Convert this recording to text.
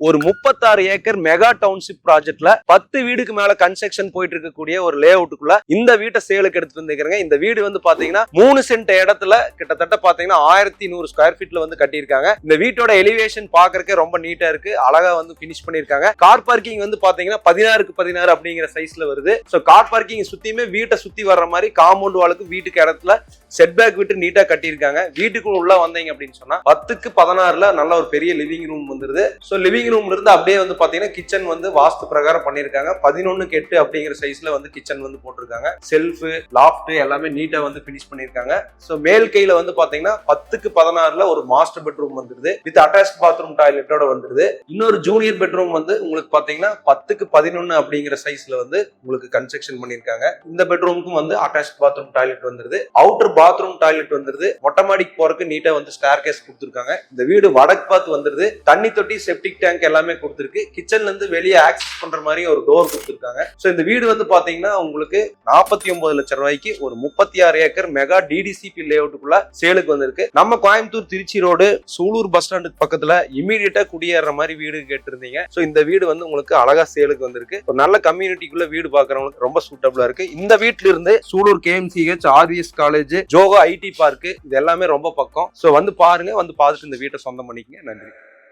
ஒரு 36 acre mega township ப்ராஜெக்ட்ல 10 வீடுக்கு மேல கன்ஸ்ட்ரக்ஷன் போயிட்டு இருக்கக்கூடிய ஒரு லே அவுட்டுக்குள்ள இந்த வீட்டை சேலுக்கு எடுத்து வந்துக்கிறேங்க. இந்த வீடு வந்து பாத்தீங்கன்னா 3 சென்ட் இடத்துல கிட்டத்தட்ட பாத்தீங்கன்னா 1100 ஸ்கொயர் ஃபீட்ல வந்து கட்டியிருக்காங்க. இந்த வீட்டோட எலிவேஷன் பாக்குறதுக்கு ரொம்ப நீட்டா இருக்கு, அழகா வந்து பினிஷ் பண்ணிருக்காங்க. கார் பார்க்கிங் வந்து பாத்தீங்கன்னா 16க்கு 16 அப்படிங்கிற சைஸ்ல வருது. சோ கார் பார்க்கிங் சுத்தியுமே வீட்டை சுத்தி வர்ற மாதிரி காம்பவுண்ட் வாலுக்கு வீட்டுக்கு இடத்துல செட் பேக் விட்டு நீட்டா கட்டியிருக்காங்க. வீட்டுக்குள்ள உள்ள வந்தீங்க அப்படின்னு சொன்னா 10க்கு 16ல நல்ல ஒரு பெரிய லிவிங் ரூம் வந்துருது. சோ லிவிங் ரூம்ல இருந்து அப்படியே வந்து பாத்தீங்கன்னா கிச்சன் வந்து வாஸ்து பிரகாரம் பண்ணிருக்காங்க. 11க்கு 8 அப்படிங்கிற சைஸ்ல வந்து கிச்சன் வந்து போட்டிருக்காங்க. செல்ஃப் லாஃப்ட் எல்லாமே நீட்டா வந்து பினிஷ் பண்ணிருக்காங்க. சோ மேல் கையில வந்து பாத்தீங்கன்னா 10க்கு 16ல ஒரு மாஸ்டர் பெட்ரூம் வந்துருது வித் அட்டாச் பாத்ரூம் டாய்லெட்டோட வந்துருது. இன்னொரு ஜூனியர் பெட்ரூம் வந்து உங்களுக்கு பாத்தீங்கன்னா 10க்கு 11 அப்படிங்கிற சைஸ்ல வந்து உங்களுக்கு கன்ஸ்ட்ரக்ஷன் பண்ணிருக்காங்க. இந்த பெட்ரூமுக்கும் வந்து அட்டாச் பாத்ரூம் டாய்லெட் வந்துருது. அவுட்டர் பாத்ரூம் டாய்லெட் வந்துருது. மொட்டை மாடிக்கு போறதுக்கு நீட்டா வந்து ஸ்டேர் கேஸ் கொடுத்துருக்காங்க. இந்த வீடு வடக்கு பார்த்து வந்துருது. தண்ணி தொட்டி செப்டிக் டேங்க் எல்லாமே கொடுத்திருக்கு. கிச்சன்ல இருந்து வெளியே ஆக்சஸ் பண்ற மாதிரி ஒரு டோர் கொடுத்திருக்காங்க. சோ இந்த வீடு வந்து பாத்தீங்கன்னா உங்களுக்கு 49 லட்சம் ரூபாய்க்கு ஒரு 36 ஏக்கர் மெகா டிடிசிபி லே அவுட்டுக்குள்ள சேலுக்கு வந்திருக்கு. நம்ம கோயம்புத்தூர் திருச்சி ரோடு சூலூர் பஸ் ஸ்டாண்டுக்கு பக்கத்துல இமீடியட்டா குடியேற மாதிரி வீடு கேட்டிருந்தீங்க. சோ இந்த வீடு வந்து உங்களுக்கு அழகா சேலுக்கு வந்திருக்கு. ஒரு நல்ல கம்யூனிட்டிக்குள்ள வீடு பாக்குறவங்களுக்கு ரொம்ப சூட்டபிளா இருக்கு. இந்த வீட்டுல இருந்து Sulur KMCH, RVS college, Zoho IT park இது எல்லாமே ரொம்ப பக்கம். சோ வந்து பாருங்க, வந்து பார்த்துட்டு இந்த வீட்டை சொந்தம் பண்ணிக்கங்க. நன்றி.